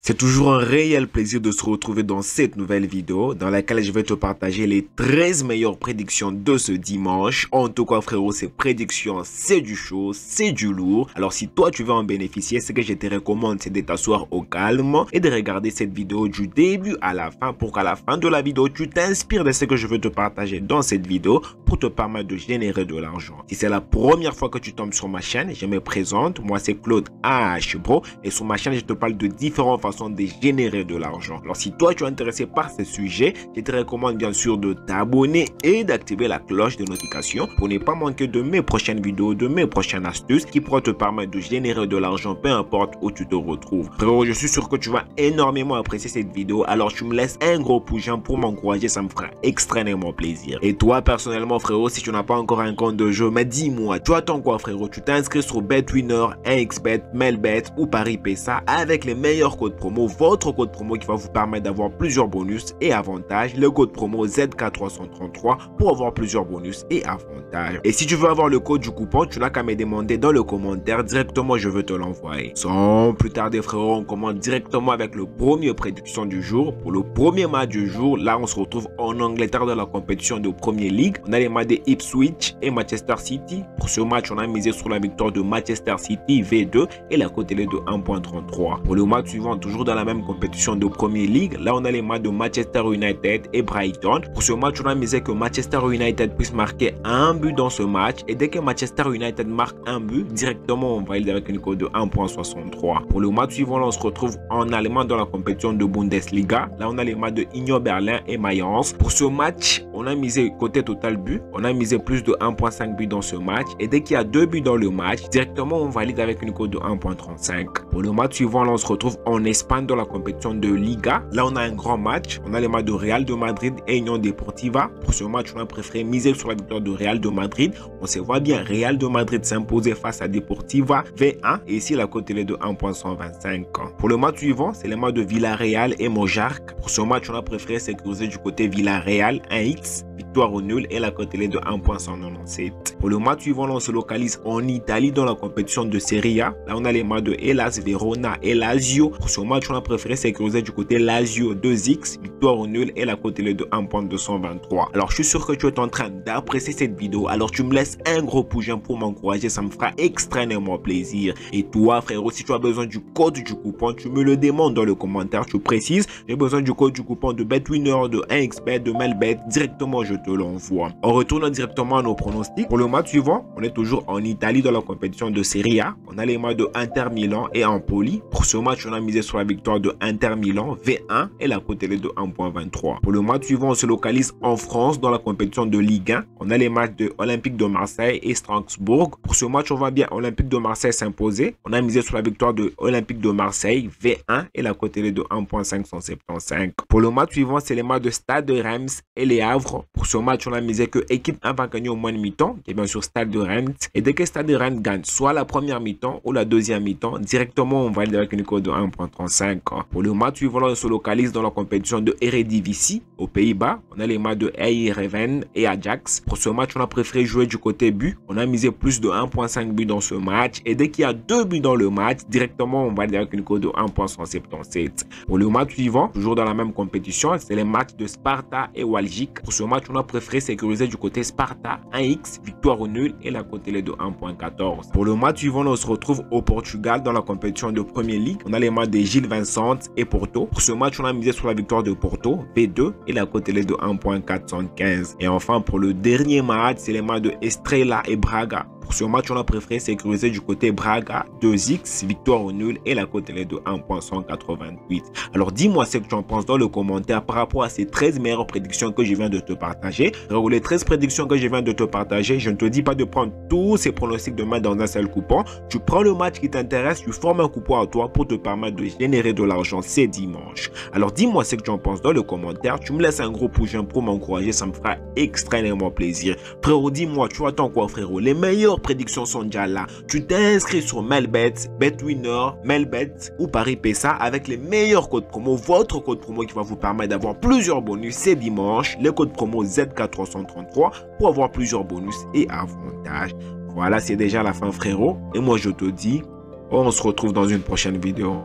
C'est toujours un réel plaisir de se retrouver dans cette nouvelle vidéo dans laquelle je vais te partager les 13 meilleures prédictions de ce dimanche. En tout cas frérot, ces prédictions c'est du chaud, c'est du lourd. Alors si toi tu veux en bénéficier, ce que je te recommande c'est de t'asseoir au calme et de regarder cette vidéo du début à la fin pour qu'à la fin de la vidéo tu t'inspires de ce que je veux te partager dans cette vidéo pour te permettre de générer de l'argent. Si c'est la première fois que tu tombes sur ma chaîne, je me présente, moi c'est Claude Bro et sur ma chaîne je te parle de différentes façon de générer de l'argent. Alors si toi tu es intéressé par ce sujet, je te recommande bien sûr de t'abonner et d'activer la cloche de notification pour ne pas manquer de mes prochaines vidéos, de mes prochaines astuces qui pourront te permettre de générer de l'argent peu importe où tu te retrouves. Frérot, je suis sûr que tu vas énormément apprécier cette vidéo, alors tu me laisses un gros pouce jaune pour m'encourager, ça me fera extrêmement plaisir. Et toi personnellement frérot, si tu n'as pas encore un compte de jeu, mais dis-moi, tu attends quoi frérot? Tu t'inscris sur BetWinner, 1xBet, Melbet ou Paris PSA avec les meilleurs codes promo, votre code promo qui va vous permettre d'avoir plusieurs bonus et avantages, le code promo ZK333 pour avoir plusieurs bonus et avantages. Et si tu veux avoir le code du coupon, tu n'as qu'à me demander dans le commentaire, directement je veux te l'envoyer. Sans plus tarder frérot, on commence directement avec le premier prédiction du jour. Pour le premier match du jour, là on se retrouve en Angleterre dans la compétition de Premier League. On a les matchs de Ipswich et Manchester City. Pour ce match, on a misé sur la victoire de Manchester City V2 et la cote est de 1.33. Pour le match suivant, toujours dans la même compétition de Premier League, là on a les matchs de Manchester United et Brighton. Pour ce match, on a misé que Manchester United puisse marquer un but dans ce match et dès que Manchester United marque un but, directement on valide avec une cote de 1.63. Pour le match suivant, là, on se retrouve en Allemagne dans la compétition de Bundesliga. Là on a les matchs de Union Berlin et Mayence. Pour ce match, on a misé côté total but, on a misé plus de 1.5 buts dans ce match et dès qu'il y a 2 buts dans le match, directement on valide avec une cote de 1.35. Pour le match suivant, là, on se retrouve en Espagne dans la compétition de Liga. Là on a un grand match, on a les matchs de Real de Madrid et Union Deportiva. Pour ce match, on a préféré miser sur la victoire de Real de Madrid. On se voit bien, Real de Madrid s'imposer face à Deportiva V1 et ici la cote est de 1.125. Pour le match suivant, c'est les matchs de Villarreal et Mojarc. Pour ce match, on a préféré sécuriser du côté Villarreal 1x, victoire au nul et la cote est de 1.197. Pour le match suivant, là, on se localise en Italie dans la compétition de Serie A. Là on a les matchs de Hellas Verona et Lazio. Pour ce match, on a préféré sécuriser du côté Lazio 2x, victoire au nul et la cote est de 1.223. Alors je suis sûr que tu es en train d'apprécier cette vidéo, alors tu me laisses un gros pouce jaune pour m'encourager, ça me fera extrêmement plaisir. Et toi frérot, si tu as besoin du code du coupon, tu me le demandes dans le commentaire, tu précises, j'ai besoin du code du coupon de BetWinner, de 1xBet, de Melbet, directement je te l'envoie. On retourne directement à nos pronostics. Pour le match suivant, on est toujours en Italie dans la compétition de Serie A. On a les matchs de Inter Milan et Empoli. Pour ce match, on a misé sur la victoire de Inter Milan V1 et la cote est de 1.23. Pour le match suivant, on se localise en France dans la compétition de Ligue 1. On a les matchs de Olympique de Marseille et Strasbourg. Pour ce match, on va bien Olympique de Marseille s'imposer. On a misé sur la victoire de Olympique de Marseille V1 et la cote est de 1.575. Pour le match suivant, c'est les matchs de Stade de Reims et Les Havre. Pour ce match, on a misé que équipe 1 va gagner au moins de mi-temps, qui est bien sûr Stade de Reims. Et dès que Stade de Reims gagne soit la première mi-temps ou la deuxième mi-temps, directement on valide avec une cote de 1.35. Pour le match suivant, on se localise dans la compétition de Eredivisie aux Pays-Bas. On a les matchs de Eindhoven et Ajax. Pour ce match, on a préféré jouer du côté but. On a misé plus de 1.5 buts dans ce match. Et dès qu'il y a 2 buts dans le match, directement on valide avec une cote de 1.177. Pour le match suivant, toujours dans la même compétition, c'est les matchs de Sparta et Walgic. Pour ce match, on a préféré sécuriser du côté Sparta 1x, victoire au nul et la cote est de 1.14. Pour le match suivant, on se retrouve au Portugal dans la compétition de Premier League. On a les matchs de Gil Vicente et Porto. Pour ce match, on a misé sur la victoire de Porto V2 et la cote est de 1.415. Et enfin, pour le dernier match, c'est les matchs de Estrela et Braga. Pour ce match, on a préféré sécuriser du côté Braga 2x, victoire au nul et la cote est de 1.188. Alors dis-moi ce que tu en penses dans le commentaire par rapport à ces 13 meilleures prédictions que je viens de te partager. Alors les 13 prédictions que je viens de te partager, je ne te dis pas de prendre tous ces pronostics de mettre dans un seul coupon. Tu prends le match qui t'intéresse, tu formes un coupon à toi pour te permettre de générer de l'argent ces dimanches. Alors dis-moi ce que tu en penses dans le commentaire. Tu me laisses un gros pouce jaune pour m'encourager, ça me fera extrêmement plaisir. Frérot, dis-moi, tu attends quoi frérot? Les meilleures prédictions sont déjà là. Tu t'inscris sur Melbet, BetWinner, Melbet ou Paris PSA avec les meilleurs codes promo, votre code promo qui va vous permettre d'avoir plusieurs bonus ces dimanches, le code promo ZK333 pour avoir plusieurs bonus et avantages. Voilà, c'est déjà la fin frérot et moi je te dis, on se retrouve dans une prochaine vidéo.